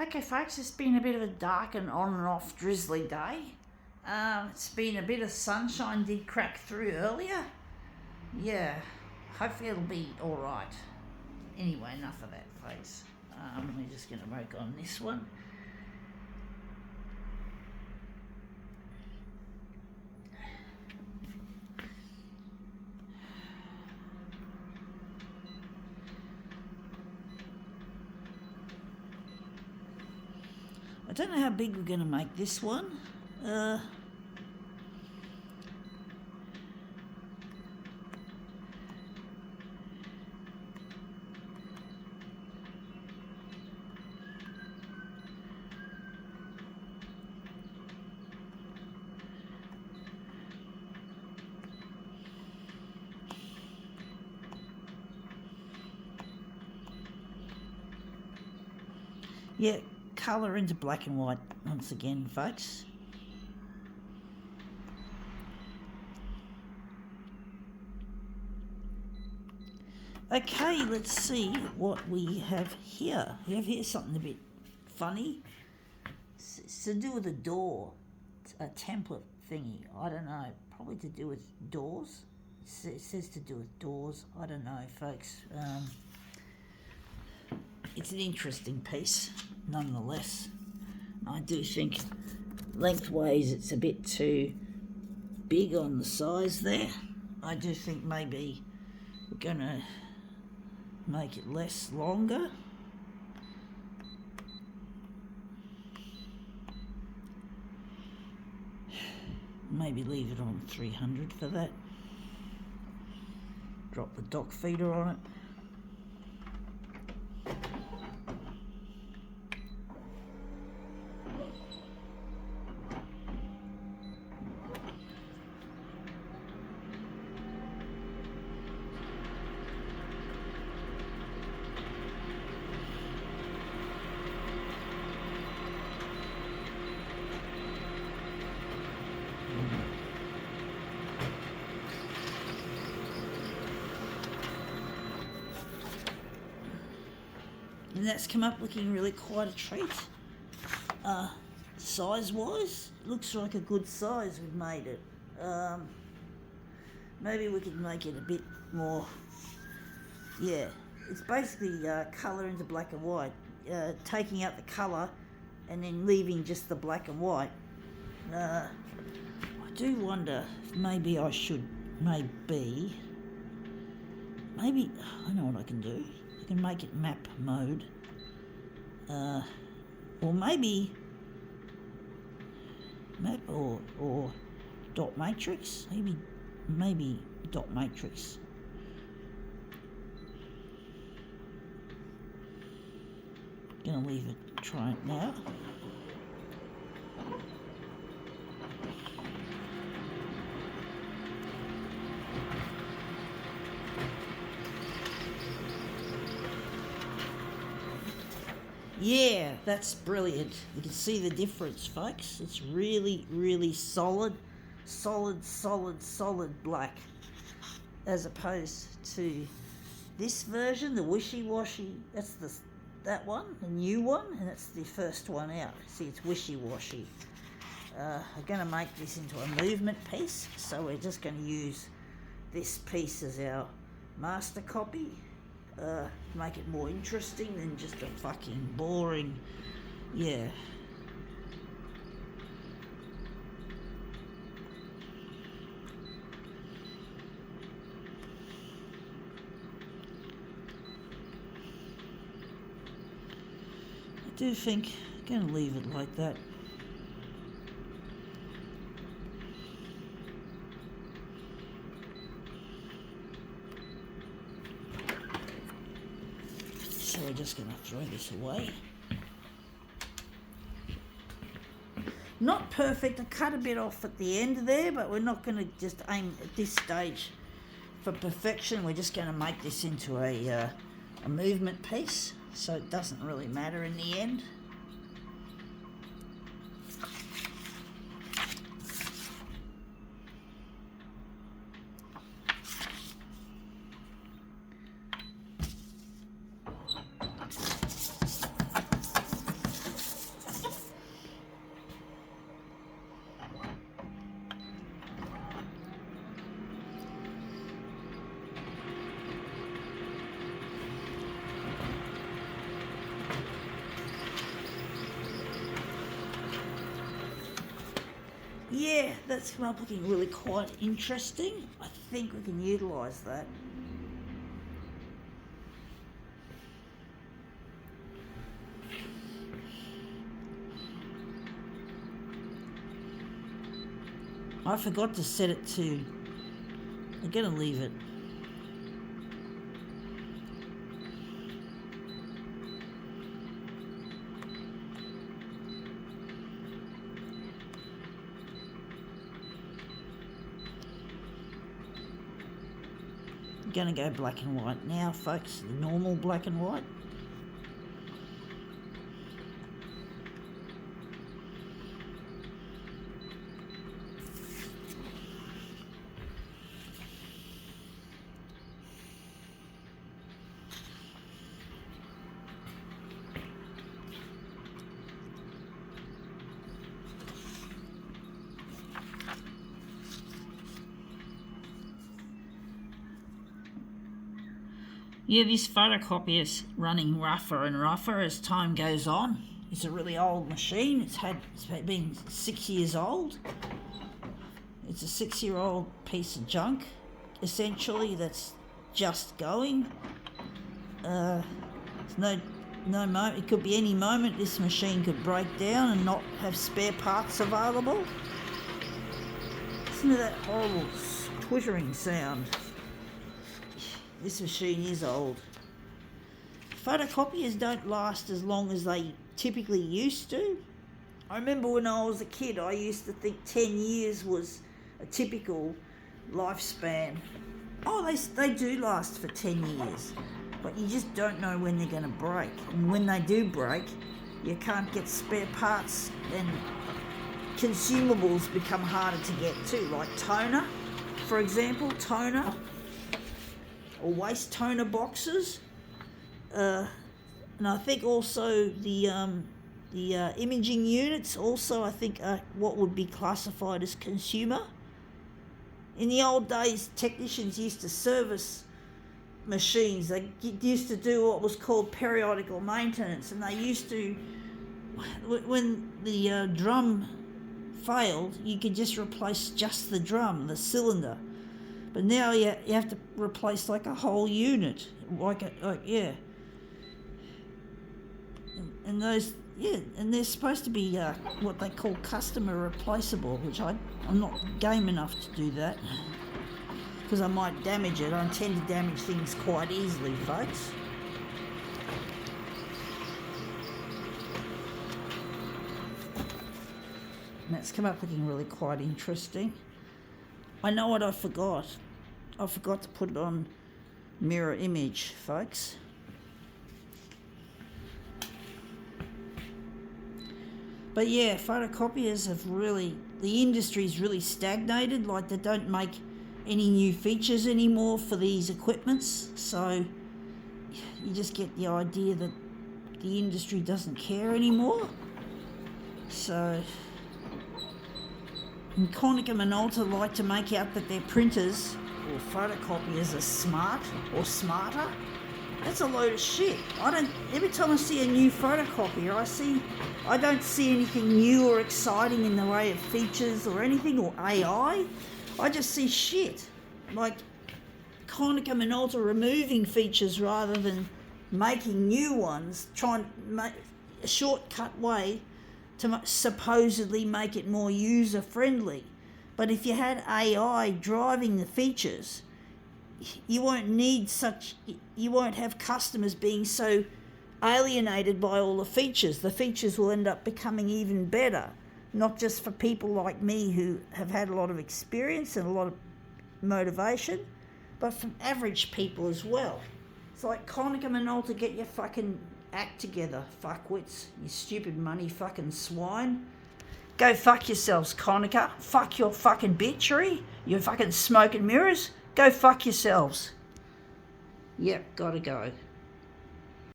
Okay folks, it's been a bit of a dark and on and off drizzly day. It's been a bit of sunshine did crack through earlier. Yeah, hopefully it'll be alright. Anyway, enough of that folks. We're just going to work on this one. I don't know how big we're going to make this one. Yeah, colour into black and white once again, folks. Okay, let's see what we have here. We have here something a bit funny. It's to do with a door, it's a template thingy. I don't know, probably to do with doors. It says to do with doors. I don't know, folks. It's an interesting piece, nonetheless. I do think lengthways it's a bit too big on the size there. I do think maybe we're going to make it longer. Maybe leave it on 300 for that. Drop the dock feeder on it. And that's come up looking really quite a treat. Size-wise, looks like a good size we've made it. Maybe we could make it a bit more, yeah, it's basically colour into black and white, taking out the colour and then leaving just the black and white. I do wonder if maybe I should, I know what I can do. I can make it map mode, or maybe map or dot matrix. Maybe dot matrix. Gonna leave it. Try it now. Yeah, that's brilliant. You can see the difference, folks. It's really, really solid black, as opposed to this version, the wishy-washy. That's that one, the new one, and it's the first one out. See, it's wishy-washy. I'm going to make this into a movement piece, so we're just going to use this piece as our master copy. Make it more interesting than just a fucking boring, yeah. I do think I'm going to leave it like that. So we're just going to throw this away. Not perfect. I cut a bit off at the end there, but we're not going to just aim at this stage for perfection. We're just going to make this into a movement piece, so it doesn't really matter in the end. yeah, that's come up looking really quite interesting. I think we can utilise that. I forgot to set it to, I'm going to leave it. I'm going to go black and white now, folks, the normal black and white. Yeah, this photocopier is running rougher and rougher as time goes on. It's a really old machine. It's been 6 years old. It's a 6-year-old piece of junk, essentially, that's just going. There's no moment. It could be any moment this machine could break down and not have spare parts available. Listen to that horrible twittering sound. This machine is old. Photocopiers don't last as long as they typically used to. I remember when I was a kid, I used to think 10 years was a typical lifespan. Oh, they do last for 10 years, but you just don't know when they're going to break. And when they do break, you can't get spare parts, and consumables become harder to get too, like toner, for example, toner. Or waste toner boxes, and I think also the imaging units also I think are what would be classified as consumer. In the old days, technicians used to service machines. They used to do what was called periodical maintenance, and they used to, when the drum failed, you could just replace just the drum, the cylinder. But now you have to replace like a whole unit, yeah. And those, yeah, and they're supposed to be what they call customer replaceable, which I'm not game enough to do that because I might damage it. I tend to damage things quite easily, folks. And that's come up looking really quite interesting. I know what I forgot. I forgot to put it on mirror image, folks. But yeah, photocopiers have really, the industry's really stagnated. Like, they don't make any new features anymore for these equipments. So you just get the idea that the industry doesn't care anymore. So, and Konica Minolta like to make out that their printers or photocopiers are smart or smarter. That's a load of shit. Every time I see a new photocopier, I don't see anything new or exciting in the way of features or anything, or AI. I just see shit. Like Konica Minolta removing features rather than making new ones, trying to make a shortcut way to supposedly make it more user-friendly. But if you had AI driving the features, you won't have customers being so alienated by all the features. The features will end up becoming even better, not just for people like me who have had a lot of experience and a lot of motivation, but from average people as well. It's like Konica Minolta, get your fucking act together, fuckwits, you stupid money fucking swine. Go fuck yourselves, Konica. Fuck your fucking bitchery, you fucking smoke and mirrors. Go fuck yourselves. Yep, gotta go.